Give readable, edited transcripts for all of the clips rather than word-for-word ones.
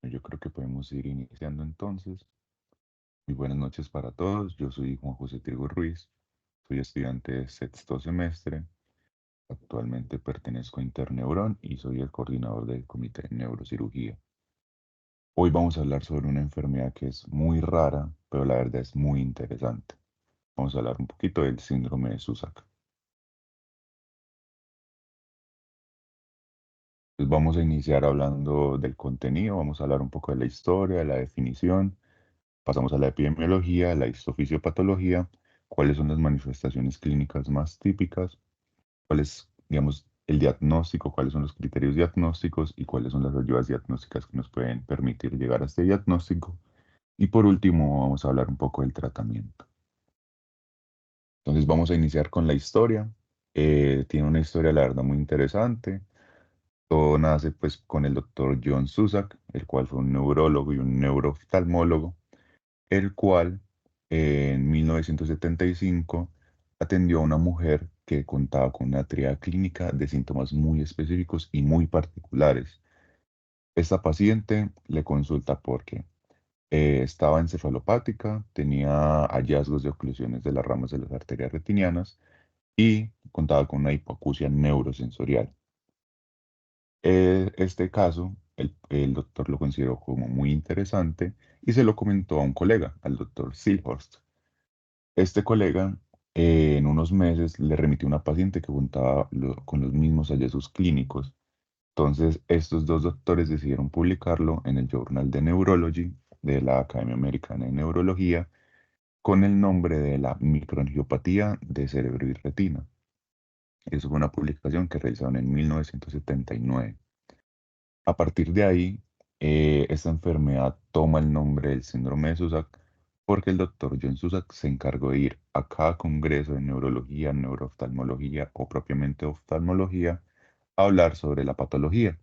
Yo creo que podemos ir iniciando entonces. Muy buenas noches para todos. Yo soy Juan José Trigo Ruiz. Soy estudiante de sexto semestre. Actualmente pertenezco a Interneuron y soy el coordinador del Comité de Neurocirugía. Hoy vamos a hablar sobre una enfermedad que es muy rara, pero la verdad es muy interesante. Vamos a hablar un poquito del síndrome de Susak. Entonces vamos a iniciar hablando del contenido. Vamos a hablar un poco de la historia, de la definición. Pasamos a la epidemiología, la histofisiopatología, cuáles son las manifestaciones clínicas más típicas, cuál es, digamos, el diagnóstico, cuáles son los criterios diagnósticos y cuáles son las ayudas diagnósticas que nos pueden permitir llegar a este diagnóstico. Y por último, vamos a hablar un poco del tratamiento. Entonces vamos a iniciar con la historia. Tiene una historia, la verdad, muy interesante. Todo nace pues con el doctor John Susak, el cual fue un neurólogo y un neurooftalmólogo el cual en 1975 atendió a una mujer que contaba con una triada clínica de síntomas muy específicos y muy particulares. Esta paciente le consulta porque estaba encefalopática, tenía hallazgos de oclusiones de las ramas de las arterias retinianas y contaba con una hipoacusia neurosensorial. Este caso, el doctor lo consideró como muy interesante y se lo comentó a un colega, al doctor Silhorst. Este colega en unos meses le remitió una paciente que contaba con los mismos hallazgos clínicos. Entonces, estos dos doctores decidieron publicarlo en el Journal de Neurology de la Academia Americana de Neurología con el nombre de la microangiopatía de cerebro y retina. Eso fue una publicación que realizaron en 1979. A partir de ahí, esta enfermedad toma el nombre del síndrome de Susak porque el doctor John Susak se encargó de ir a cada congreso de neurología, neurooftalmología o propiamente oftalmología a hablar sobre la patología.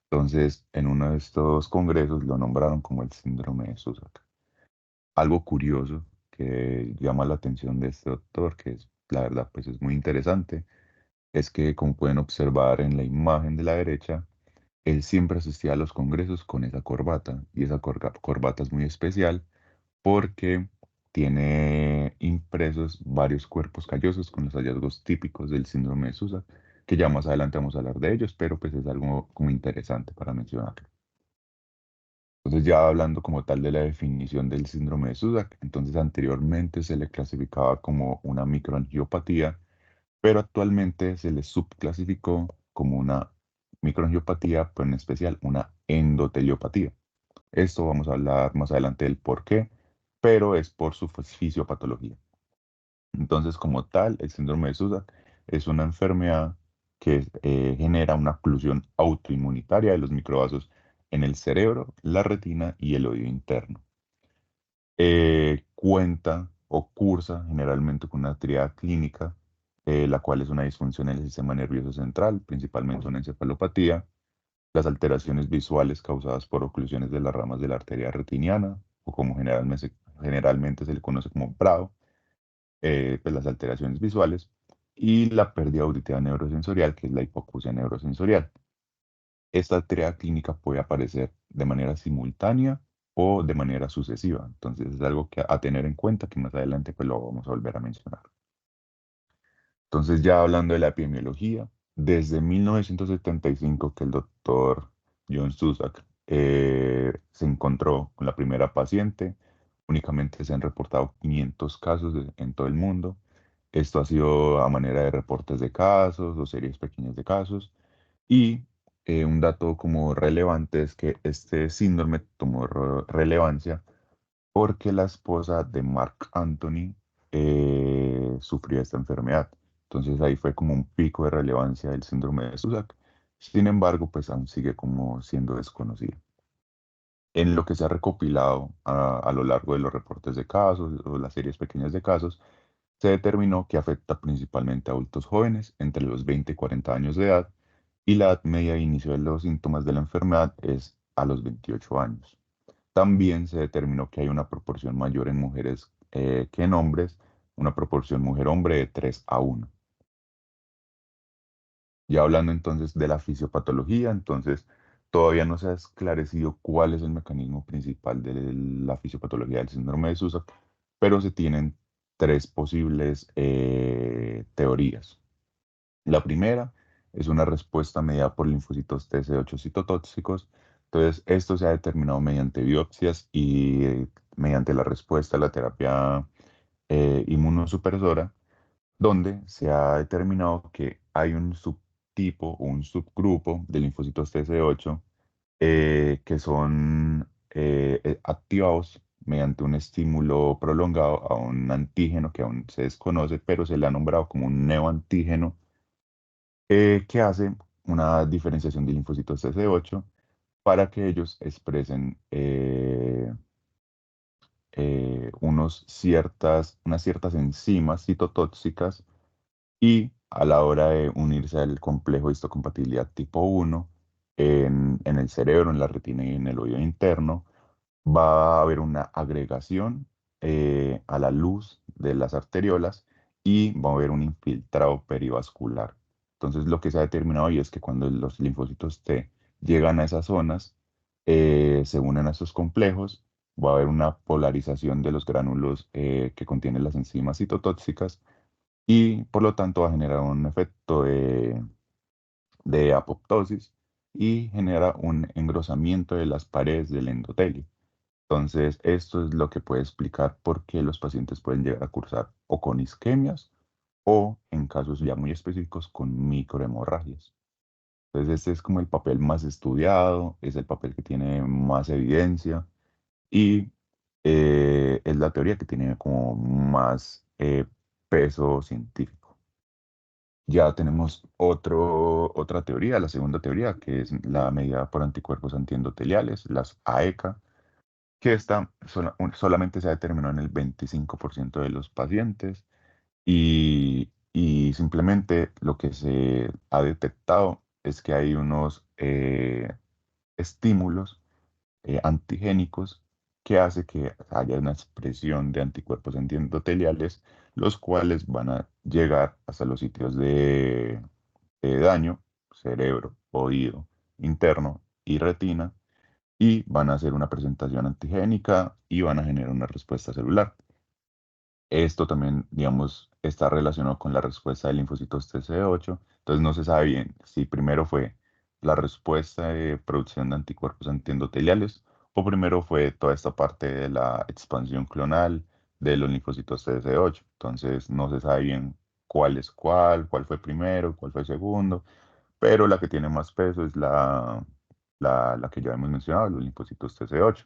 Entonces, en uno de estos congresos lo nombraron como el síndrome de Susak. Algo curioso que llama la atención de este doctor, que es, la verdad, pues es muy interesante, es que como pueden observar en la imagen de la derecha, él siempre asistía a los congresos con esa corbata y esa corbata es muy especial porque tiene impresos varios cuerpos callosos con los hallazgos típicos del síndrome de Susak, que ya más adelante vamos a hablar de ellos, pero pues es algo como interesante para mencionarlo. Entonces ya hablando como tal de la definición del síndrome de Susak, entonces anteriormente se le clasificaba como una microangiopatía, pero actualmente se le subclasificó como una microangiopatía, pero en especial una endoteliopatía. Esto vamos a hablar más adelante del por qué, pero es por su fisiopatología. Entonces, como tal, el síndrome de Susak es una enfermedad que genera una oclusión autoinmunitaria de los microvasos en el cerebro, la retina y el oído interno. Cuenta o cursa generalmente con una triada clínica, la cual es una disfunción en el sistema nervioso central, principalmente una encefalopatía, las alteraciones visuales causadas por oclusiones de las ramas de la arteria retiniana, o como generalmente se le conoce como PRAO, pues las alteraciones visuales, y la pérdida auditiva neurosensorial, que es la hipoacusia neurosensorial. Esta triada clínica puede aparecer de manera simultánea o de manera sucesiva. Entonces es algo que a tener en cuenta que más adelante pues lo vamos a volver a mencionar. Entonces ya hablando de la epidemiología, desde 1975 que el doctor John Susak se encontró con la primera paciente, únicamente se han reportado 500 casos en todo el mundo. Esto ha sido a manera de reportes de casos o series pequeñas de casos. Y un dato como relevante es que este síndrome tomó relevancia porque la esposa de Mark Anthony sufría esta enfermedad. Entonces ahí fue como un pico de relevancia del síndrome de Susak. Sin embargo, pues aún sigue como siendo desconocido. En lo que se ha recopilado a lo largo de los reportes de casos o las series pequeñas de casos, se determinó que afecta principalmente a adultos jóvenes entre los 20 y 40 años de edad y la edad media de inicio de los síntomas de la enfermedad es a los 28 años. También se determinó que hay una proporción mayor en mujeres que en hombres, una proporción mujer-hombre de 3:1. Ya hablando entonces de la fisiopatología, entonces Todavía no se ha esclarecido cuál es el mecanismo principal de la fisiopatología del síndrome de Susak, pero se tienen tres posibles teorías. La primera es una respuesta mediada por linfocitos TC8 citotóxicos. Entonces, esto se ha determinado mediante biopsias y mediante la respuesta a la terapia inmunosupresora, donde se ha determinado que hay un subtipo o un subgrupo de linfocitos TC8 que son activados mediante un estímulo prolongado a un antígeno que aún se desconoce, pero se le ha nombrado como un neoantígeno que hace una diferenciación de linfocitos TC8 para que ellos expresen unas ciertas enzimas citotóxicas y a la hora de unirse al complejo de histocompatibilidad tipo 1 en el cerebro, en la retina y en el oído interno, va a haber una agregación a la luz de las arteriolas y va a haber un infiltrado perivascular. Entonces, lo que se ha determinado hoy es que cuando los linfocitos T llegan a esas zonas, se unen a estos complejos, va a haber una polarización de los gránulos que contienen las enzimas citotóxicas y por lo tanto va a generar un efecto de apoptosis y genera un engrosamiento de las paredes del endotelio. Entonces, esto es lo que puede explicar por qué los pacientes pueden llegar a cursar o con isquemias o, en casos ya muy específicos, con microhemorragias. Entonces, este es como el papel más estudiado, es el papel que tiene más evidencia y es la teoría que tiene como más peso científico. Ya tenemos otra teoría, la segunda teoría, que es la medida por anticuerpos antiendoteliales, las AECA, que esta solamente se ha determinado en el 25% de los pacientes y simplemente lo que se ha detectado es que hay unos estímulos antigénicos que hace que haya una expresión de anticuerpos antiendoteliales, los cuales van a llegar hasta los sitios de daño, cerebro, oído, interno y retina, y van a hacer una presentación antigénica y van a generar una respuesta celular. Esto también, digamos, está relacionado con la respuesta de linfocitos TC8. Entonces no se sabe bien si primero fue la respuesta de producción de anticuerpos antiendoteliales o primero fue toda esta parte de la expansión clonal de los linfocitos TC8. Entonces no se sabe bien cuál es cuál fue primero, cuál fue segundo, pero la que tiene más peso es la que ya hemos mencionado, los linfocitos TC8.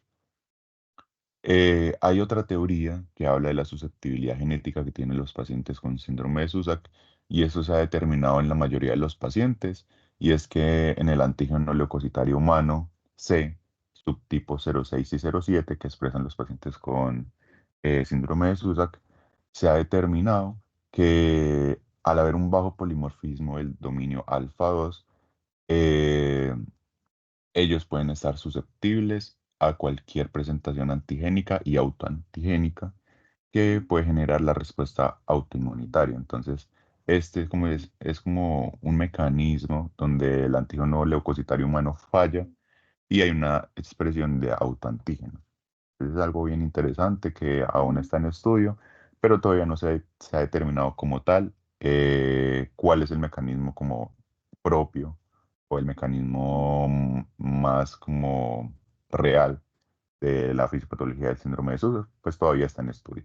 Hay otra teoría que habla de la susceptibilidad genética que tienen los pacientes con síndrome de Susak y eso se ha determinado en la mayoría de los pacientes y es que en el antígeno leucocitario humano C, subtipo 06 y 07 que expresan los pacientes con síndrome de Susak, se ha determinado que al haber un bajo polimorfismo del dominio alfa 2, ellos pueden estar susceptibles a cualquier presentación antigénica y autoantigénica que puede generar la respuesta autoinmunitaria. Entonces, este es como un mecanismo donde el antígeno leucocitario humano falla y hay una expresión de autoantígeno. Es algo bien interesante que aún está en estudio, pero todavía no se ha determinado como tal cuál es el mecanismo como propio o el mecanismo más como real de la fisiopatología del síndrome de Susak, pues todavía está en estudio.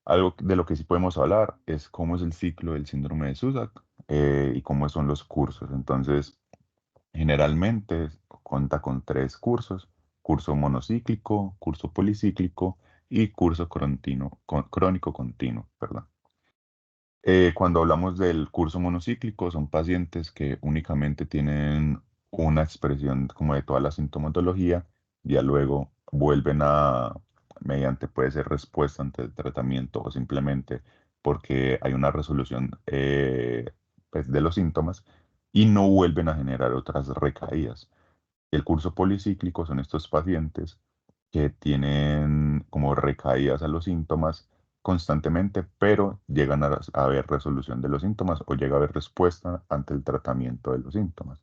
Algo de lo que sí podemos hablar es cómo es el ciclo del síndrome de Susak y cómo son los cursos. Entonces, generalmente cuenta con tres cursos: curso monocíclico, curso policíclico y curso crónico continuo, perdón. Cuando hablamos del curso monocíclico, son pacientes que únicamente tienen una expresión como de toda la sintomatología, ya luego vuelven mediante puede ser respuesta ante el tratamiento o simplemente porque hay una resolución pues, de los síntomas y no vuelven a generar otras recaídas. El curso policíclico son estos pacientes que tienen como recaídas a los síntomas constantemente, pero llegan a haber resolución de los síntomas o llega a haber respuesta ante el tratamiento de los síntomas.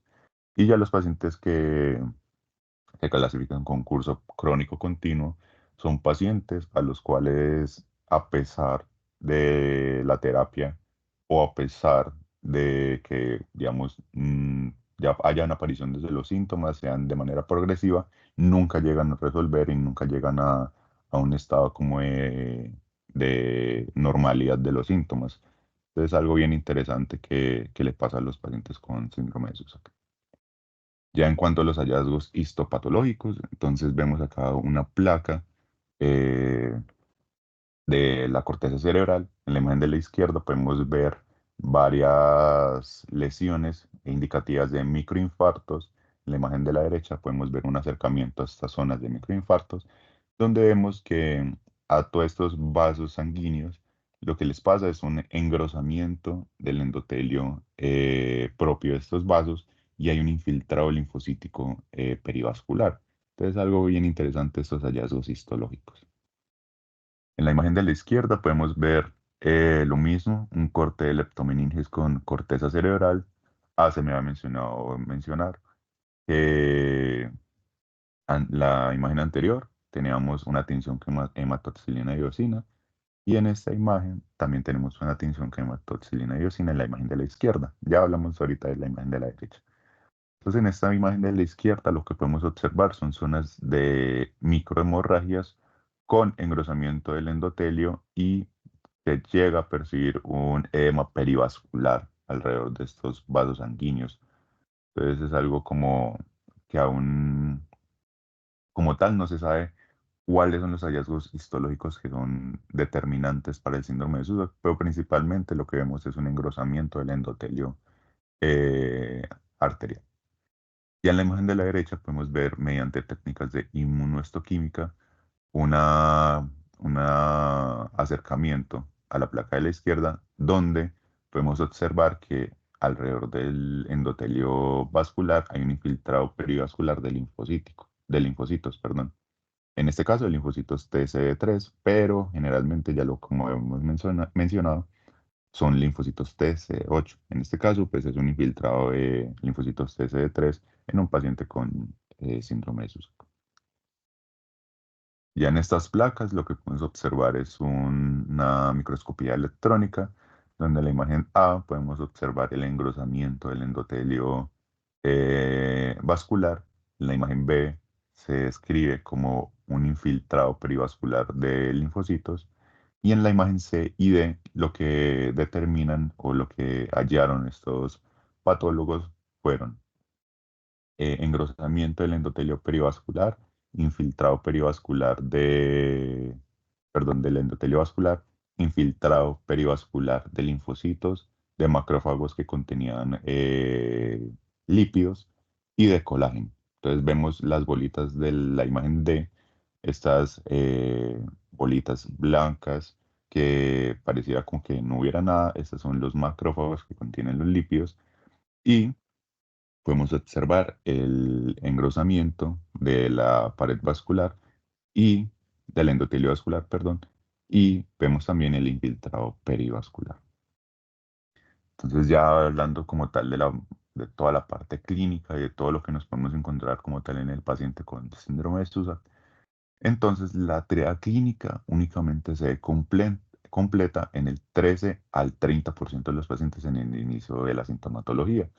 Y ya los pacientes que se clasifican con curso crónico continuo son pacientes a los cuales, a pesar de la terapia o a pesar de que, digamos, ya hayan aparición desde los síntomas, sean de manera progresiva, nunca llegan a resolver y nunca llegan a un estado como de normalidad de los síntomas. Entonces, algo bien interesante que le pasa a los pacientes con síndrome de Susak. Ya en cuanto a los hallazgos histopatológicos, entonces vemos acá una placa eh, de la corteza cerebral. En la imagen de la izquierda podemos ver varias lesiones indicativas de microinfartos. En la imagen de la derecha podemos ver un acercamiento a estas zonas de microinfartos, donde vemos que a todos estos vasos sanguíneos lo que les pasa es un engrosamiento del endotelio propio de estos vasos y hay un infiltrado linfocítico perivascular. Entonces, algo bien interesante estos hallazgos histológicos. En la imagen de la izquierda podemos ver lo mismo, un corte de leptomeninges con corteza cerebral. Se me había mencionado mencionar que la imagen anterior teníamos una tinción con hematoxilina y eosina y en esta imagen también tenemos una tinción con hematoxilina y eosina en la imagen de la izquierda. Ya hablamos ahorita de la imagen de la derecha. Entonces, en esta imagen de la izquierda lo que podemos observar son zonas de microhemorragias con engrosamiento del endotelio y se llega a percibir un edema perivascular alrededor de estos vasos sanguíneos. Entonces, es algo como que aún como tal no se sabe cuáles son los hallazgos histológicos que son determinantes para el síndrome de Susak, pero principalmente lo que vemos es un engrosamiento del endotelio eh, arterial. Y en la imagen de la derecha podemos ver mediante técnicas de inmunohistoquímica una, una acercamiento a la placa de la izquierda donde podemos observar que alrededor del endotelio vascular hay un infiltrado perivascular de linfocitos, perdón. En este caso, el linfocitos TCD3, pero generalmente ya lo como hemos mencionado, son linfocitos TCD8. En este caso, pues es un infiltrado de linfocitos TCD3 en un paciente con síndrome de Susak. Ya en estas placas lo que podemos observar es una microscopía electrónica, donde en la imagen A podemos observar el engrosamiento del endotelio vascular. En la imagen B se describe como un infiltrado perivascular de linfocitos. Y en la imagen C y D lo que determinan o lo que hallaron estos patólogos fueron engrosamiento del endotelio perivascular, infiltrado perivascular del endotelio vascular, infiltrado perivascular de linfocitos, de macrófagos que contenían lípidos y de colágeno. Entonces vemos las bolitas de la imagen D, estas bolitas blancas que pareciera como que no hubiera nada. Estos son los macrófagos que contienen los lípidos y podemos observar el engrosamiento de la pared vascular y del endotelio vascular, perdón, y vemos también el infiltrado perivascular. Entonces ya hablando como tal de toda la parte clínica y de todo lo que nos podemos encontrar como tal en el paciente con síndrome de Susak, entonces la triada clínica únicamente se completa en el 13 al 30% de los pacientes en el inicio de la sintomatología.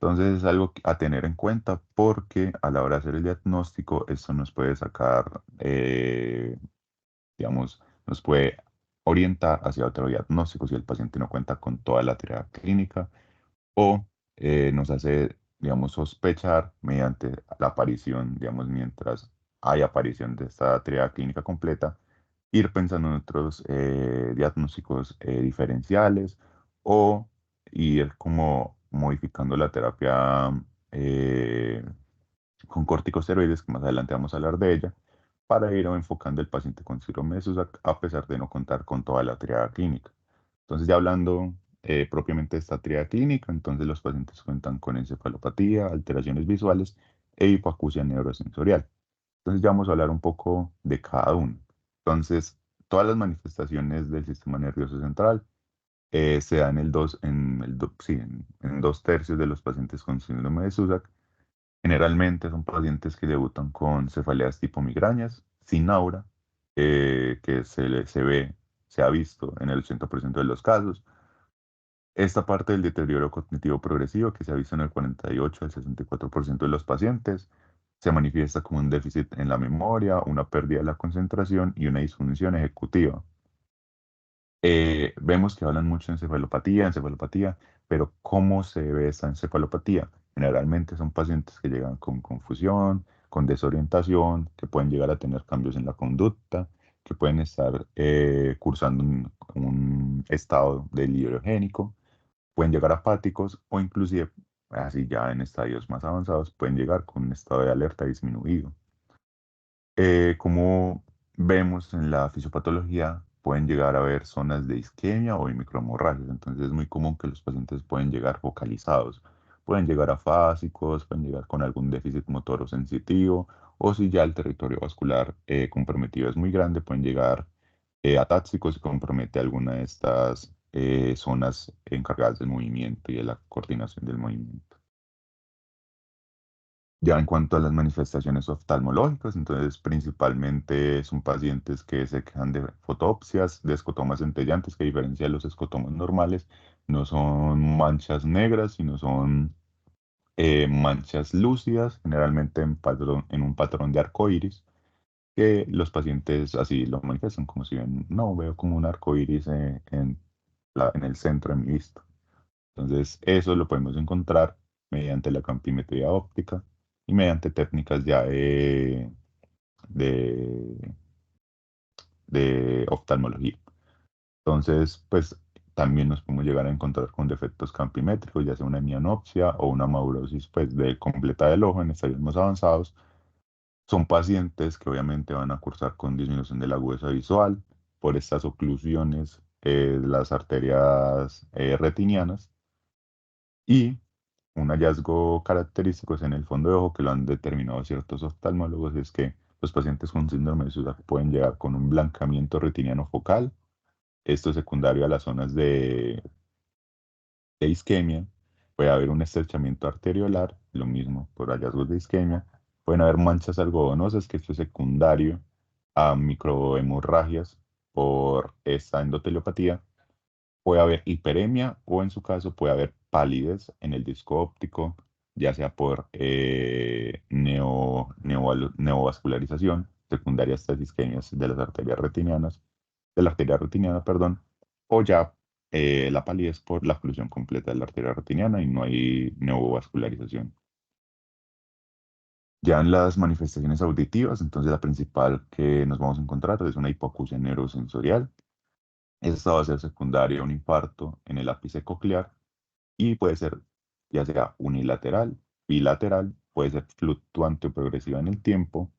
Entonces es algo a tener en cuenta porque a la hora de hacer el diagnóstico, esto nos puede sacar, digamos, nos puede orientar hacia otro diagnóstico si el paciente no cuenta con toda la triada clínica o nos hace, digamos, sospechar mediante la aparición, digamos, mientras hay aparición de esta triada clínica completa, ir pensando en otros diagnósticos diferenciales o ir como modificando la terapia eh, con corticosteroides, que más adelante vamos a hablar de ella, para ir enfocando el paciente con síndrome de Susak a pesar de no contar con toda la triada clínica. Entonces, ya hablando propiamente de esta triada clínica, entonces los pacientes cuentan con encefalopatía, alteraciones visuales e hipoacusia neurosensorial. Entonces, ya vamos a hablar un poco de cada uno. Entonces, todas las manifestaciones del sistema nervioso central se dan en 2 tercios de los pacientes con síndrome de Susak Generalmente son pacientes que debutan con cefaleas tipo migrañas, sin aura, que se ve, se ha visto en el 80% de los casos. Esta parte del deterioro cognitivo progresivo, que se ha visto en el 48 al 64% de los pacientes, se manifiesta como un déficit en la memoria, una pérdida de la concentración y una disfunción ejecutiva. Vemos que hablan mucho de encefalopatía, pero ¿cómo se ve esta encefalopatía? Generalmente son pacientes que llegan con confusión, con desorientación, que pueden llegar a tener cambios en la conducta, que pueden estar cursando un estado deliriogénico, pueden llegar apáticos o inclusive, así ya en estadios más avanzados, pueden llegar con un estado de alerta disminuido. Como vemos en la fisiopatología, pueden llegar a haber zonas de isquemia o de microhemorragias. Entonces es muy común que los pacientes pueden llegar focalizados. Pueden llegar afásicos, pueden llegar con algún déficit motor o sensitivo, o si ya el territorio vascular comprometido es muy grande, pueden llegar atáxicos y compromete alguna de estas zonas encargadas del movimiento y de la coordinación del movimiento. Ya en cuanto a las manifestaciones oftalmológicas, entonces principalmente son pacientes que se quejan de fotopsias, de escotomas centellantes, que a diferencia de los escotomas normales, no son manchas negras, sino son manchas lúcidas, generalmente en un patrón de arco iris, que los pacientes así lo manifiestan, como si ven, no, veo como un arco iris en el centro de mi vista. Entonces, eso lo podemos encontrar mediante la campimetría óptica y mediante técnicas ya de, de oftalmología. Entonces, pues también nos podemos llegar a encontrar con defectos campimétricos, ya sea una hemianopsia o una maurosis pues, de completa del ojo en estadios más avanzados. Son pacientes que obviamente van a cursar con disminución de la agudeza visual por estas oclusiones de las arterias retinianas. Y un hallazgo característico es en el fondo de ojo que lo han determinado ciertos oftalmólogos, es que los pacientes con síndrome de Susak pueden llegar con un blancamiento retiniano focal, esto es secundario a las zonas de isquemia, puede haber un estrechamiento arteriolar, lo mismo por hallazgos de isquemia, pueden haber manchas algodonosas, que esto es secundario a microhemorragias por esta endoteliopatía. Puede haber hiperemia o en su caso puede haber palidez en el disco óptico, ya sea por neovascularización secundaria a estas isquemias de las arterias retinianas, de la arteria retiniana, perdón, o ya la palidez por la oclusión completa de la arteria retiniana y no hay neovascularización. Ya en las manifestaciones auditivas, entonces la principal que nos vamos a encontrar es una hipoacusia neurosensorial. Esta va a ser secundaria a un infarto en el ápice coclear y puede ser ya sea unilateral, bilateral, puede ser fluctuante o progresiva en el tiempo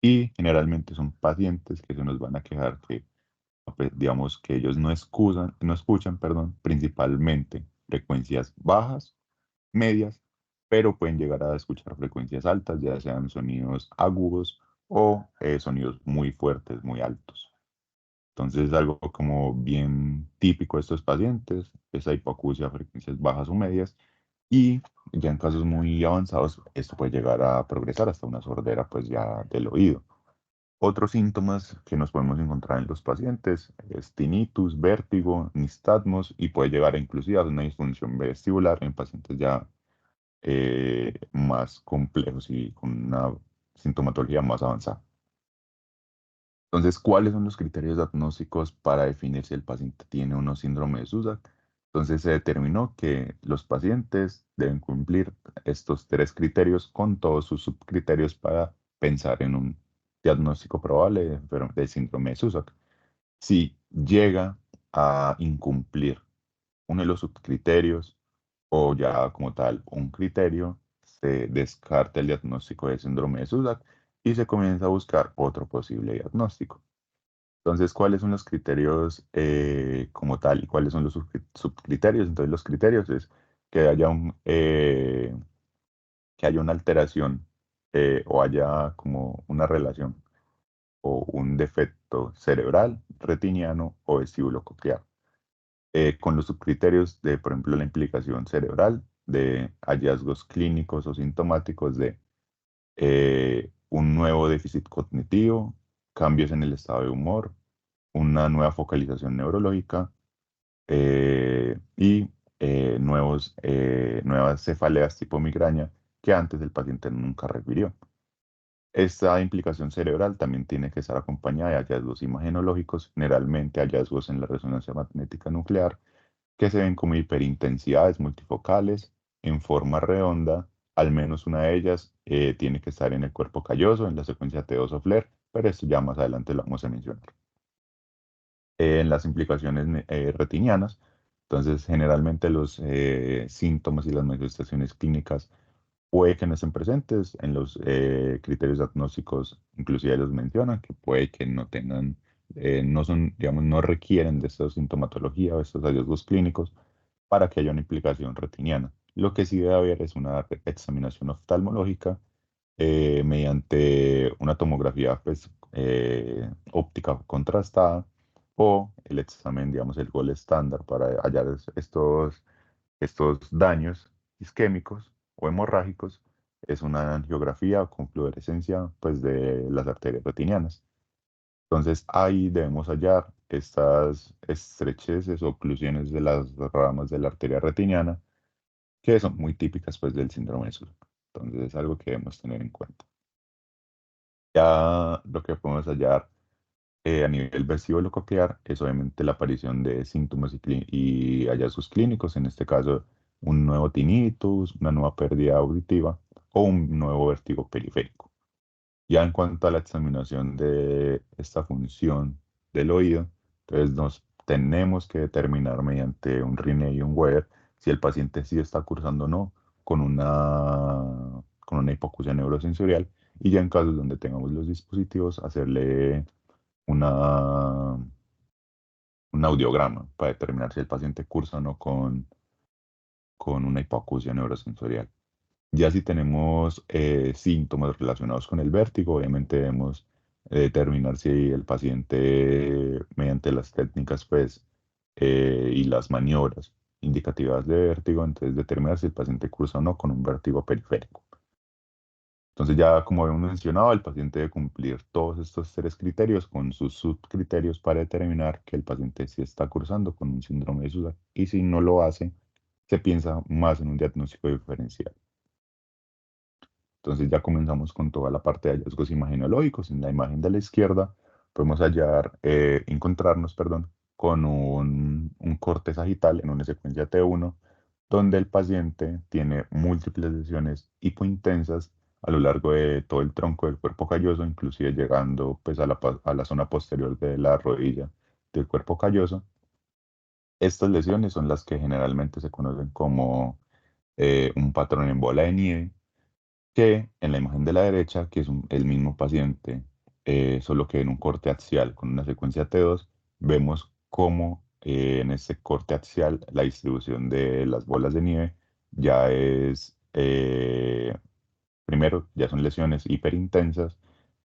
y generalmente son pacientes que se nos van a quejar que, pues, digamos, que ellos no escuchan, perdón, principalmente frecuencias bajas, medias, pero pueden llegar a escuchar frecuencias altas, ya sean sonidos agudos o sonidos muy fuertes, muy altos. Entonces es algo como bien típico de estos pacientes, esa hipoacusia a frecuencias bajas o medias, y ya en casos muy avanzados esto puede llegar a progresar hasta una sordera pues ya del oído. Otros síntomas que nos podemos encontrar en los pacientes es tinnitus, vértigo, nistagmos y puede llegar a inclusive a una disfunción vestibular en pacientes ya más complejos y con una sintomatología más avanzada. Entonces, ¿cuáles son los criterios diagnósticos para definir si el paciente tiene o no síndrome de Susak? Entonces, se determinó que los pacientes deben cumplir estos tres criterios con todos sus subcriterios para pensar en un diagnóstico probable de síndrome de Susak. Si llega a incumplir uno de los subcriterios o ya como tal un criterio, se descarta el diagnóstico de síndrome de Susak y se comienza a buscar otro posible diagnóstico. Entonces, ¿cuáles son los criterios como tal y cuáles son los subcriterios? Entonces, los criterios es que haya que haya una alteración o haya como una relación o un defecto cerebral, retiniano o vestíbulo coclear. Con los subcriterios de, por ejemplo, la implicación cerebral, de hallazgos clínicos o sintomáticos de un nuevo déficit cognitivo, cambios en el estado de humor, una nueva focalización neurológica y nuevas cefaleas tipo migraña que antes el paciente nunca refirió. Esta implicación cerebral también tiene que estar acompañada de hallazgos imagenológicos, generalmente hallazgos en la resonancia magnética nuclear, que se ven como hiperintensidades multifocales en forma redonda. Al menos una de ellas tiene que estar en el cuerpo calloso, en la secuencia T2 o FLAIR, pero esto ya más adelante lo vamos a mencionar. En las implicaciones retinianas, entonces generalmente los síntomas y las manifestaciones clínicas puede que no estén presentes en los criterios diagnósticos, inclusive los mencionan, que puede que no tengan, no son, digamos, no requieren de esta sintomatología o estos hallazgos clínicos para que haya una implicación retiniana. Lo que sí debe haber es una examinación oftalmológica mediante una tomografía pues, óptica contrastada o el examen, digamos, el gol estándar para hallar estos daños isquémicos o hemorrágicos es una angiografía con fluorescencia pues, de las arterias retinianas. Entonces ahí debemos hallar estas estrecheces o oclusiones de las ramas de la arteria retiniana que son muy típicas pues, del síndrome de Suzuki. Entonces es algo que debemos tener en cuenta. Ya lo que podemos hallar a nivel vesíbulo-coclear es obviamente la aparición de síntomas y hallazgos clínicos, en este caso un nuevo tinnitus, una nueva pérdida auditiva o un nuevo vértigo periférico. Ya en cuanto a la examinación de esta función del oído, entonces nos tenemos que determinar mediante un Rinne y un Weber si el paciente sí está cursando o no con una hipoacusia neurosensorial y ya en casos donde tengamos los dispositivos hacerle una, un audiograma para determinar si el paciente cursa o no con una hipoacusia neurosensorial. Ya si tenemos síntomas relacionados con el vértigo, obviamente debemos determinar si el paciente, mediante las técnicas pues, y las maniobras indicativas de vértigo, entonces determinar si el paciente cursa o no con un vértigo periférico. Entonces ya como habíamos mencionado, el paciente debe cumplir todos estos tres criterios con sus subcriterios para determinar que el paciente sí está cursando con un síndrome de SUSAR y si no lo hace, se piensa más en un diagnóstico diferencial. Entonces ya comenzamos con toda la parte de hallazgos imagenológicos. En la imagen de la izquierda podemos encontrarnos, perdón, con un corte sagital en una secuencia T1, donde el paciente tiene múltiples lesiones hipointensas a lo largo de todo el tronco del cuerpo calloso, inclusive llegando pues, a la zona posterior de la rodilla del cuerpo calloso. Estas lesiones son las que generalmente se conocen como un patrón en bola de nieve que en la imagen de la derecha, que es el mismo paciente, solo que en un corte axial con una secuencia T2, vemos cómo en este corte axial la distribución de las bolas de nieve ya es, primero, ya son lesiones hiperintensas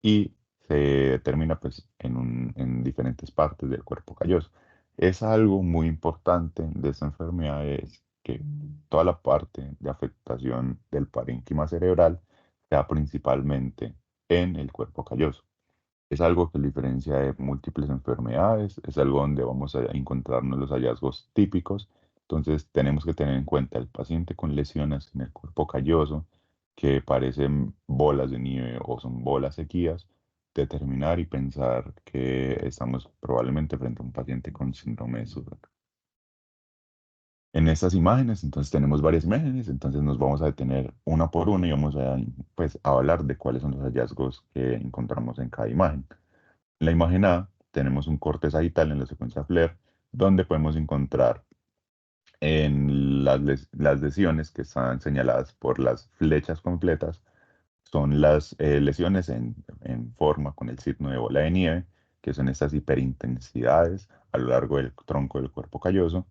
y se determina pues, en diferentes partes del cuerpo calloso. Es algo muy importante de esta enfermedad es que toda la parte de afectación del parénquima cerebral se da principalmente en el cuerpo calloso. Es algo que lo diferencia de múltiples enfermedades, es algo donde vamos a encontrarnos los hallazgos típicos. Entonces tenemos que tener en cuenta el paciente con lesiones en el cuerpo calloso que parecen bolas de nieve o son bolas sequías, determinar y pensar que estamos probablemente frente a un paciente con síndrome de Sjögren. En estas imágenes, entonces tenemos varias imágenes, entonces nos vamos a detener una por una y vamos a, pues, a hablar de cuáles son los hallazgos que encontramos en cada imagen. En la imagen A tenemos un corte sagital en la secuencia FLAIR, donde podemos encontrar en las lesiones que están señaladas por las flechas completas, son las lesiones en forma con el signo de bola de nieve, que son estas hiperintensidades a lo largo del tronco del cuerpo calloso.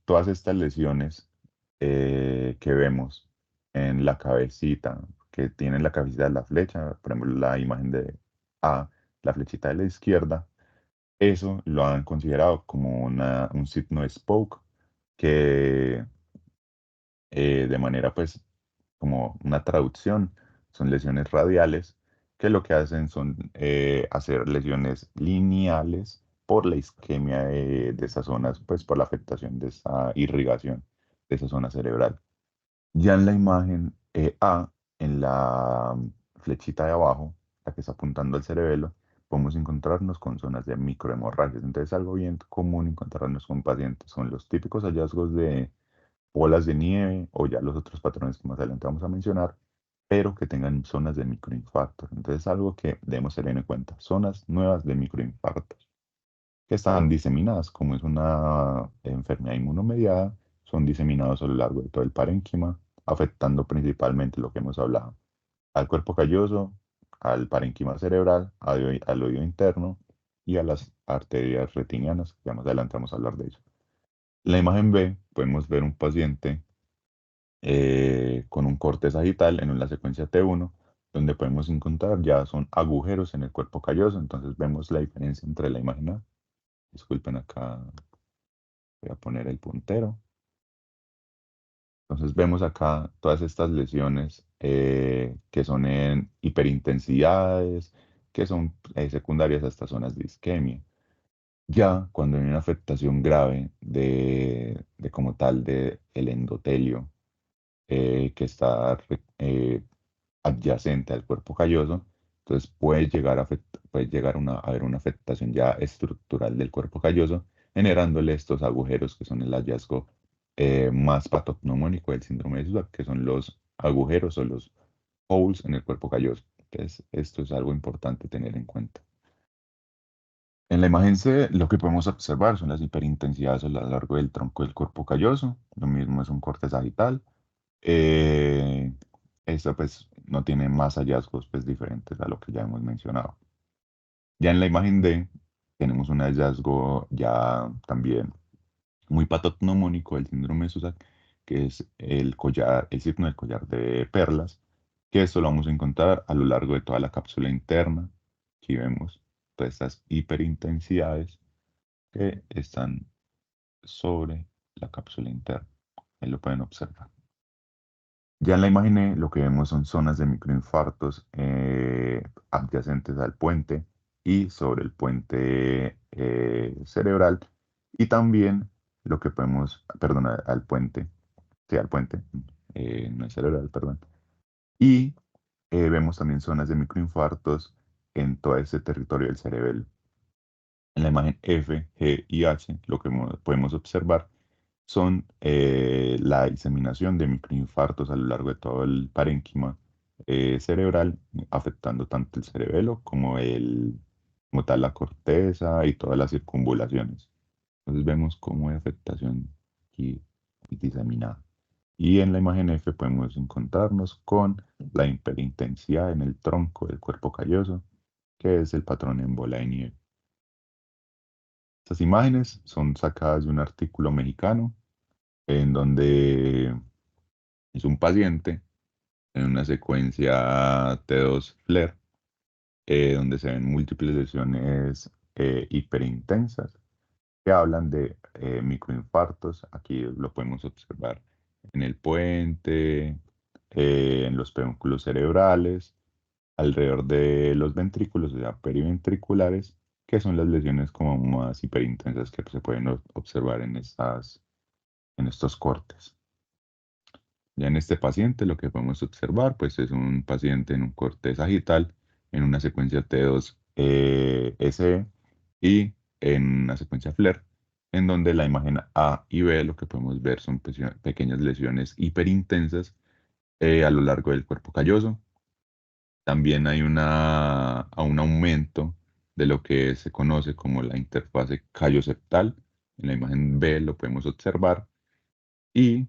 Todas estas lesiones que vemos en la cabecita, que tienen la cabecita de la flecha, por ejemplo, la imagen de A, la flechita de la izquierda, eso lo han considerado como un signo de Spoke, que de manera pues como una traducción, son lesiones radiales que lo que hacen son hacer lesiones lineales por la isquemia de esas zonas, pues por la afectación de esa irrigación de esa zona cerebral. Ya en la imagen A, en la flechita de abajo, la que está apuntando al cerebelo, podemos encontrarnos con zonas de microhemorragias. Entonces, algo bien común encontrarnos con pacientes son los típicos hallazgos de bolas de nieve o ya los otros patrones que más adelante vamos a mencionar, pero que tengan zonas de microinfartos. Entonces, algo que debemos tener en cuenta, zonas nuevas de microinfartos que están diseminadas, como es una enfermedad inmunomediada, son diseminados a lo largo de todo el parénquima, afectando principalmente lo que hemos hablado, al cuerpo calloso, al parénquima cerebral, al oído interno y a las arterias retinianas, que ya más adelante vamos a hablar de eso. En la imagen B podemos ver un paciente con un corte sagital en la secuencia T1, donde podemos encontrar ya son agujeros en el cuerpo calloso, entonces vemos la diferencia entre la imagen A. Disculpen acá, voy a poner el puntero. Entonces vemos acá todas estas lesiones que son en hiperintensidades, que son secundarias a estas zonas de isquemia. Ya cuando hay una afectación grave de como tal de el endotelio que está adyacente al cuerpo calloso, entonces puede llegar puede llegar a haber una afectación ya estructural del cuerpo calloso, generándole estos agujeros que son el hallazgo más patognomónico del síndrome de Sousa, que son los agujeros o los holes en el cuerpo calloso. Entonces, esto es algo importante tener en cuenta. En la imagen C, lo que podemos observar son las hiperintensidades a lo largo del tronco del cuerpo calloso. Lo mismo es un corte sagital. Eh, Esto pues no tiene más hallazgos pues diferentes a lo que ya hemos mencionado. Ya en la imagen D tenemos un hallazgo ya también muy patognomónico del síndrome de Sousa, que es el collar, el signo del collar de perlas, que esto lo vamos a encontrar a lo largo de toda la cápsula interna. Aquí vemos todas estas hiperintensidades que están sobre la cápsula interna. Ahí lo pueden observar. Ya en la imagen E, lo que vemos son zonas de microinfartos adyacentes al puente y sobre el puente cerebral. Y también lo que podemos, perdón, al puente, sí, al puente, no es cerebral, perdón. Y vemos también zonas de microinfartos en todo ese territorio del cerebelo. En la imagen F, G y H, lo que podemos observar son la diseminación de microinfartos a lo largo de todo el parénquima cerebral, afectando tanto el cerebelo como tal la corteza y todas las circunvulaciones. Entonces vemos cómo hay afectación aquí diseminada. Y en la imagen F podemos encontrarnos con la hiperintensidad en el tronco del cuerpo calloso, que es el patrón en bola de nieve. Estas imágenes son sacadas de un artículo mexicano en donde es un paciente en una secuencia T2 FLAIR, donde se ven múltiples lesiones hiperintensas que hablan de microinfartos. Aquí lo podemos observar en el puente, en los pedúnculos cerebrales, alrededor de los ventrículos, o sea, periventriculares, que son las lesiones como más hiperintensas que se pueden observar en estos cortes. Ya en este paciente lo que podemos observar pues es un paciente en un corte sagital en una secuencia T2 SE y en una secuencia FLAIR, en donde la imagen A y B lo que podemos ver son pequeñas lesiones hiperintensas a lo largo del cuerpo calloso. También hay un aumento de lo que se conoce como la interfase calloceptal. En la imagen B lo podemos observar. Y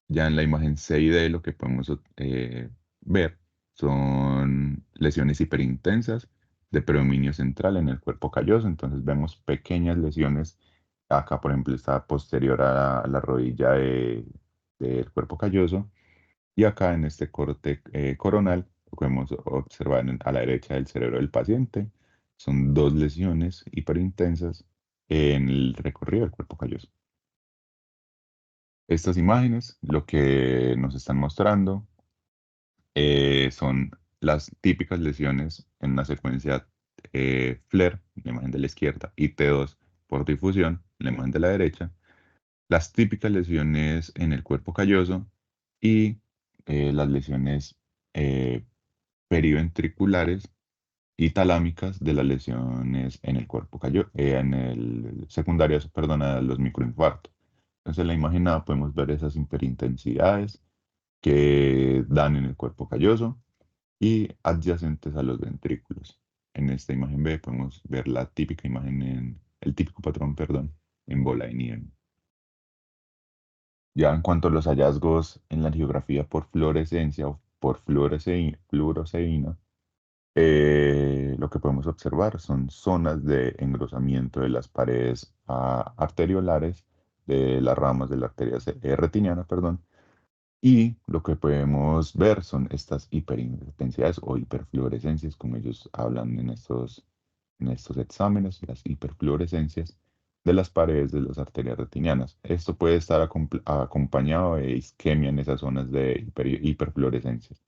ya en la imagen C y D lo que podemos ver son lesiones hiperintensas de predominio central en el cuerpo calloso. Entonces vemos pequeñas lesiones. Acá, por ejemplo, está posterior a la rodilla del cuerpo calloso. Y acá en este corte coronal, lo que podemos observar a la derecha del cerebro del paciente, son dos lesiones hiperintensas en el recorrido del cuerpo calloso. Estas imágenes lo que nos están mostrando son las típicas lesiones en una secuencia FLAIR, la imagen de la izquierda, y T2 por difusión, la imagen de la derecha, las típicas lesiones en el cuerpo calloso y las lesiones eh, periventriculares y talámicas de las lesiones en el cuerpo calloso, en el secundarias, perdón, a los microinfartos. Entonces en la imagen A podemos ver esas hiperintensidades que dan en el cuerpo calloso y adyacentes a los ventrículos. En esta imagen B podemos ver la típica imagen el típico patrón, perdón, en bola de nieve. Ya en cuanto a los hallazgos en la geografía por fluorescencia o por fluoresceína, lo que podemos observar son zonas de engrosamiento de las paredes arteriolares de las ramas de la arteria retiniana, perdón, y lo que podemos ver son estas hiperintensidades o hiperfluorescencias, como ellos hablan en estos exámenes, las hiperfluorescencias de las paredes de las arterias retinianas. Esto puede estar acompañado de isquemia en esas zonas de hiperfluorescencias.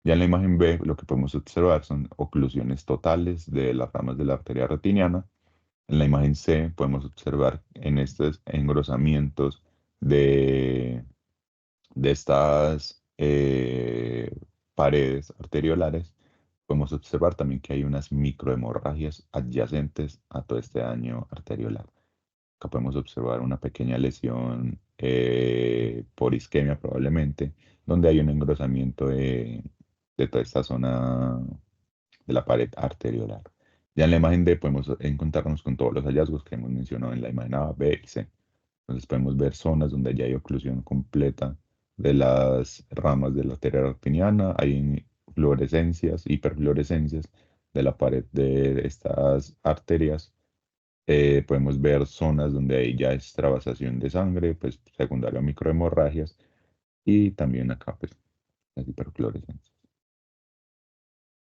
Ya en la imagen B, lo que podemos observar son oclusiones totales de las ramas de la arteria retiniana. En la imagen C podemos observar en estos engrosamientos de estas paredes arteriolares, podemos observar también que hay unas microhemorragias adyacentes a todo este daño arteriolar. Acá podemos observar una pequeña lesión por isquemia probablemente, donde hay un engrosamiento de toda esta zona de la pared arteriolar. Ya en la imagen D podemos encontrarnos con todos los hallazgos que hemos mencionado en la imagen A, B y C. Entonces podemos ver zonas donde ya hay oclusión completa de las ramas de la arteria retiniana, hay fluorescencias, hiperfluorescencias de la pared de estas arterias. Podemos ver zonas donde hay ya extravasación de sangre, pues secundario a microhemorragias, y también acá pues las hiperfluorescencias.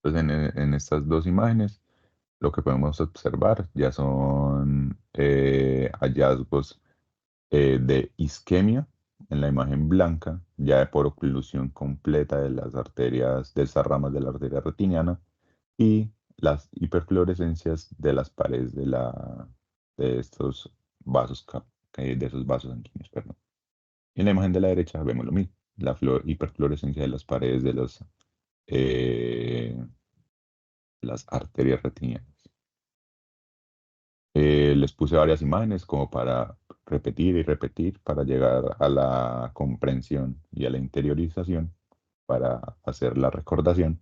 Entonces en estas dos imágenes lo que podemos observar ya son hallazgos de isquemia en la imagen blanca, ya por oclusión completa de las arterias, de estas ramas de la arteria retiniana, y las hiperfluorescencias de las paredes de estos vasos, de esos vasos sanguíneos, perdón. Y en la imagen de la derecha vemos lo mismo, la hiperfluorescencia de las paredes de eh, las arterias retinianas. Les puse varias imágenes como para repetir y repetir para llegar a la comprensión y a la interiorización para hacer la recordación.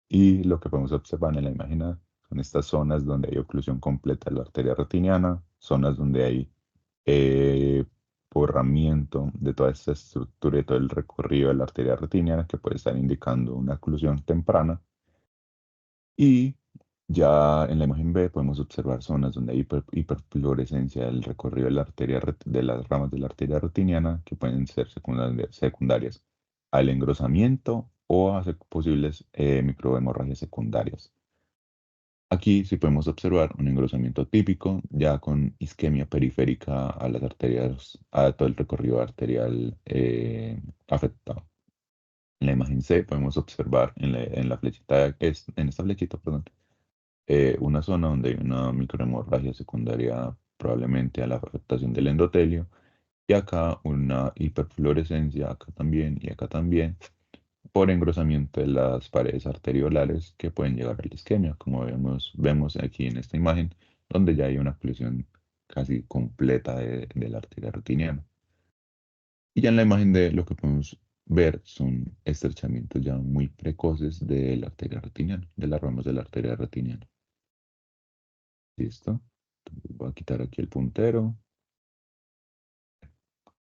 Y lo que podemos observar en la imagen A son estas zonas donde hay oclusión completa de la arteria retiniana, zonas donde hay eh, borramiento de toda esta estructura y todo el recorrido de la arteria retiniana que puede estar indicando una oclusión temprana. Y ya en la imagen B podemos observar zonas donde hay hiperfluorescencia del recorrido de la de las ramas de la arteria retiniana que pueden ser secundarias al engrosamiento o a posibles microhemorragias secundarias. Aquí sí podemos observar un engrosamiento típico ya con isquemia periférica a las arterias, a todo el recorrido arterial afectado. En la imagen C podemos observar en la flechita, en esta flechita, perdón, una zona donde hay una microhemorragia secundaria probablemente a la afectación del endotelio, y acá una hiperfluorescencia, acá también y acá también, por engrosamiento de las paredes arteriolares que pueden llegar a la isquemia, como vemos aquí en esta imagen, donde ya hay una oclusión casi completa de la arteria retiniana. Y ya en la imagen de lo que podemos ver son estrechamientos ya muy precoces de la arteria retiniana, de las ramas de la arteria retiniana. ¿Listo? Entonces voy a quitar aquí el puntero.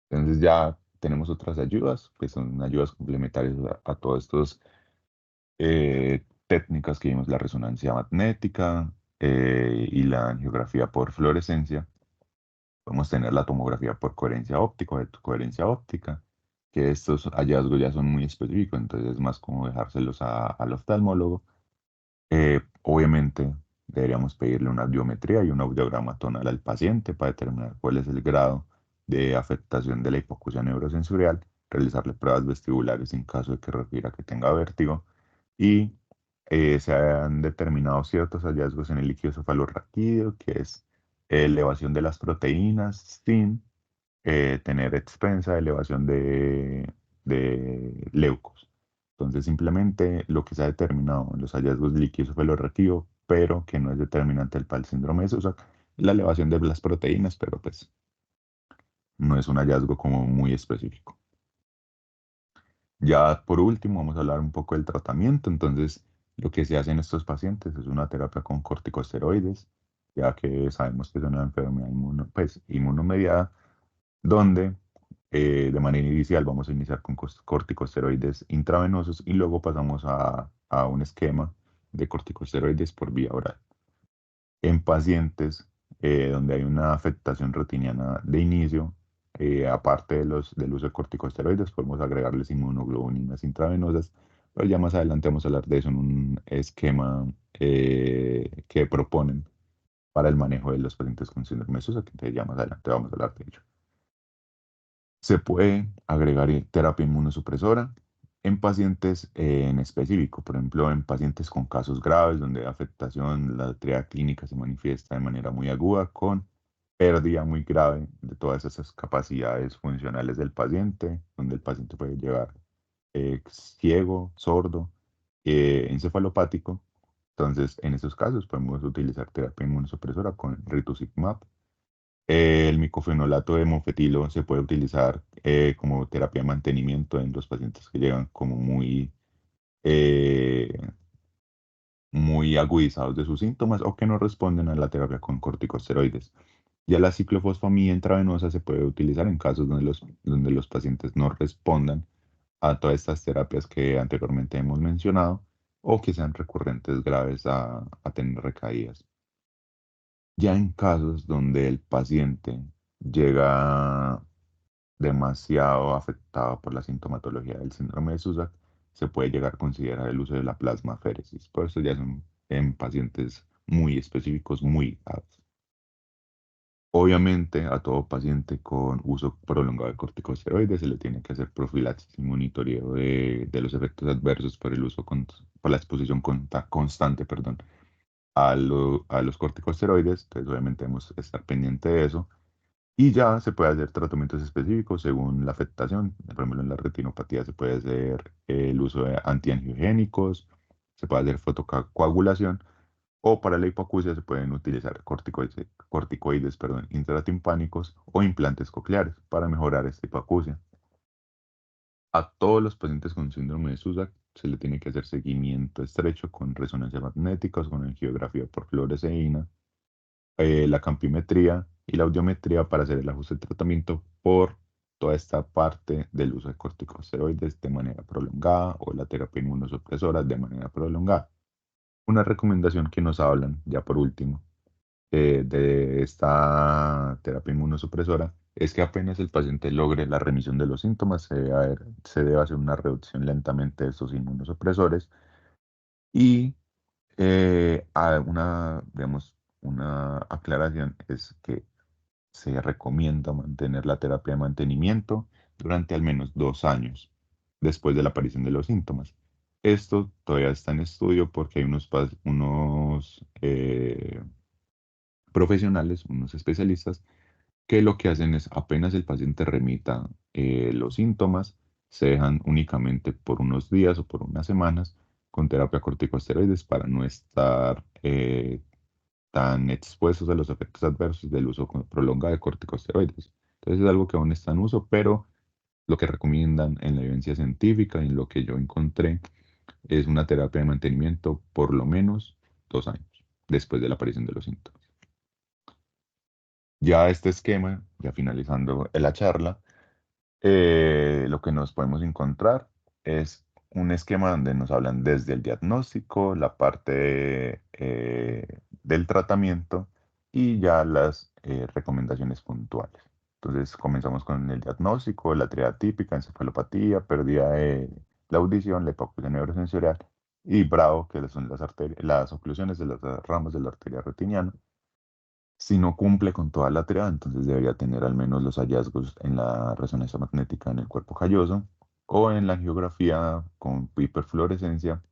Entonces ya tenemos otras ayudas, que son ayudas complementarias a todas estas técnicas que vimos, la resonancia magnética y la angiografía por fluorescencia. Podemos tener la tomografía por coherencia óptica, de coherencia óptica, que estos hallazgos ya son muy específicos, entonces es más como dejárselos al oftalmólogo. Obviamente deberíamos pedirle una audiometría y un audiograma tonal al paciente para determinar cuál es el grado de afectación de la hipoacusia neurosensorial, realizarle pruebas vestibulares en caso de que refiera que tenga vértigo y se han determinado ciertos hallazgos en el líquido cefalorraquídeo, que es elevación de las proteínas sin tener expensa elevación de leucos. Entonces, simplemente lo que se ha determinado en los hallazgos de líquido cefalorraquídeo, pero que no es determinante para el síndrome de Susak, la elevación de las proteínas, pero pues no es un hallazgo como muy específico. Ya por último, vamos a hablar un poco del tratamiento. Entonces, lo que se hace en estos pacientes es una terapia con corticosteroides, ya que sabemos que es una enfermedad pues, inmunomediada, donde de manera inicial vamos a iniciar con corticosteroides intravenosos y luego pasamos a un esquema de corticosteroides por vía oral. En pacientes donde hay una afectación retiniana de inicio, aparte del uso de corticosteroides, podemos agregarles inmunoglobulinas intravenosas, pero ya más adelante vamos a hablar de eso en un esquema que proponen para el manejo de los pacientes con síndrome de Susa, que ya más adelante vamos a hablar de ello. Se puede agregar terapia inmunosupresora en pacientes en específico, por ejemplo, en pacientes con casos graves donde la afectación, la triada clínica se manifiesta de manera muy aguda con pérdida muy grave de todas esas capacidades funcionales del paciente, donde el paciente puede llegar ciego, sordo, encefalopático. Entonces, en esos casos podemos utilizar terapia inmunosupresora con rituximab. El micofenolato de mofetilo se puede utilizar como terapia de mantenimiento en los pacientes que llegan como eh, muy agudizados de sus síntomas o que no responden a la terapia con corticosteroides. Ya la ciclofosfamida intravenosa se puede utilizar en casos donde los pacientes no respondan a todas estas terapias que anteriormente hemos mencionado o que sean recurrentes graves a tener recaídas. Ya en casos donde el paciente llega demasiado afectado por la sintomatología del síndrome de Susak, se puede llegar a considerar el uso de la plasmaféresis. Por eso ya son en pacientes muy específicos, muy graves. Obviamente, a todo paciente con uso prolongado de corticosteroides se le tiene que hacer profilaxis y monitoreo de los efectos adversos por el uso por la exposición constante, perdón, a los corticosteroides. Entonces, obviamente, debemos estar pendiente de eso. Y ya se puede hacer tratamientos específicos según la afectación. Por ejemplo, en la retinopatía se puede hacer el uso de antiangiogénicos, se puede hacer fotocoagulación o para la hipoacusia se pueden utilizar corticoides, perdón, intratimpánicos o implantes cocleares para mejorar esta hipoacusia. A todos los pacientes con síndrome de Susak se le tiene que hacer seguimiento estrecho con resonancia magnética o con angiografía por fluoresceína, la campimetría y la audiometría para hacer el ajuste de tratamiento por toda esta parte del uso de corticosteroides de manera prolongada o la terapia inmunosupresora de manera prolongada. Una recomendación que nos hablan, ya por último, de esta terapia inmunosupresora es que apenas el paciente logre la remisión de los síntomas, se debe hacer una reducción lentamente de estos inmunosupresores y digamos, una aclaración es que se recomienda mantener la terapia de mantenimiento durante al menos 2 años después de la aparición de los síntomas. Esto todavía está en estudio porque hay unos profesionales, unos especialistas, que lo que hacen es apenas el paciente remita los síntomas, se dejan únicamente por unos días o por unas semanas con terapia corticosteroides para no estar tan expuestos a los efectos adversos del uso prolongado de corticosteroides. Entonces es algo que aún está en uso, pero lo que recomiendan en la evidencia científica y en lo que yo encontré es una terapia de mantenimiento por lo menos 2 años después de la aparición de los síntomas. Ya este esquema, ya finalizando la charla, lo que nos podemos encontrar es un esquema donde nos hablan desde el diagnóstico, la parte del tratamiento y ya las recomendaciones puntuales. Entonces comenzamos con el diagnóstico, la triada típica, encefalopatía, pérdida de la audición, la hipoacusia neurosensorial y BRAO, que son las oclusiones de las ramas de la arteria retiniana. Si no cumple con toda la triada, entonces debería tener al menos los hallazgos en la resonancia magnética en el cuerpo calloso o en la angiografía con hiperfluorescencia,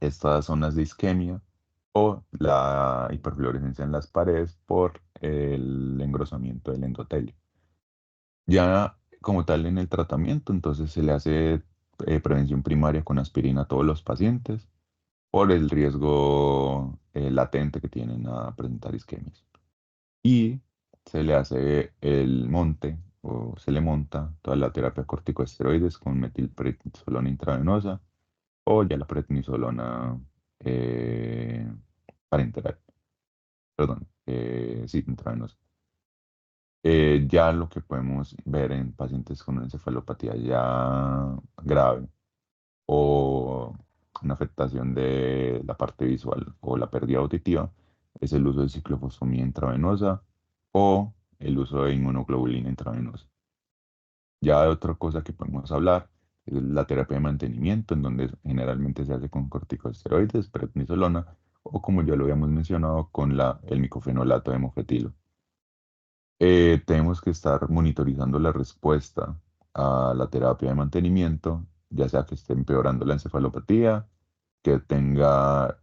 estas zonas de isquemia o la hiperfluorescencia en las paredes por el engrosamiento del endotelio. Ya como tal en el tratamiento, entonces se le hace prevención primaria con aspirina a todos los pacientes por el riesgo latente que tienen a presentar isquemias. Y se le hace el monte o se le monta toda la terapia corticosteroides con metilprednisolona intravenosa o ya la prednisolona eh, parenteral, perdón, sí, intravenosa. Ya lo que podemos ver en pacientes con una encefalopatía ya grave o una afectación de la parte visual o la pérdida auditiva es el uso de ciclofosfamida intravenosa o el uso de inmunoglobulina intravenosa. Ya de otra cosa que podemos hablar es la terapia de mantenimiento, en donde generalmente se hace con corticosteroides, prednisolona, o como ya lo habíamos mencionado, con el micofenolato de mofetilo. Tenemos que estar monitorizando la respuesta a la terapia de mantenimiento, ya sea que esté empeorando la encefalopatía, que tenga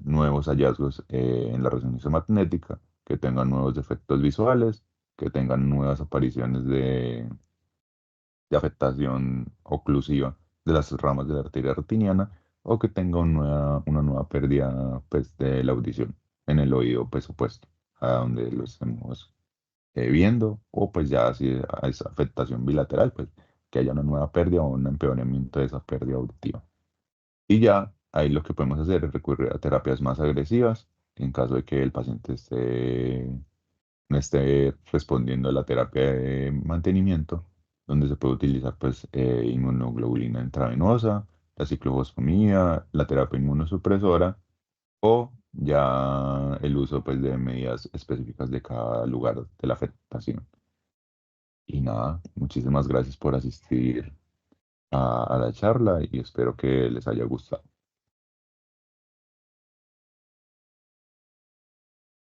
nuevos hallazgos en la resonancia magnética, que tenga nuevos efectos visuales, que tengan nuevas apariciones de afectación oclusiva de las ramas de la arteria retiniana o que tenga una nueva pérdida pues, de la audición en el oído pues, opuesto a donde lo estemos viendo o pues ya si es afectación bilateral pues que haya una nueva pérdida o un empeoramiento de esa pérdida auditiva. Y ya ahí lo que podemos hacer es recurrir a terapias más agresivas en caso de que el paciente no esté respondiendo a la terapia de mantenimiento, donde se puede utilizar pues inmunoglobulina intravenosa, la ciclofosfamida, la terapia inmunosupresora o ya el uso pues de medidas específicas de cada lugar de la afectación. Y nada, muchísimas gracias por asistir a la charla y espero que les haya gustado.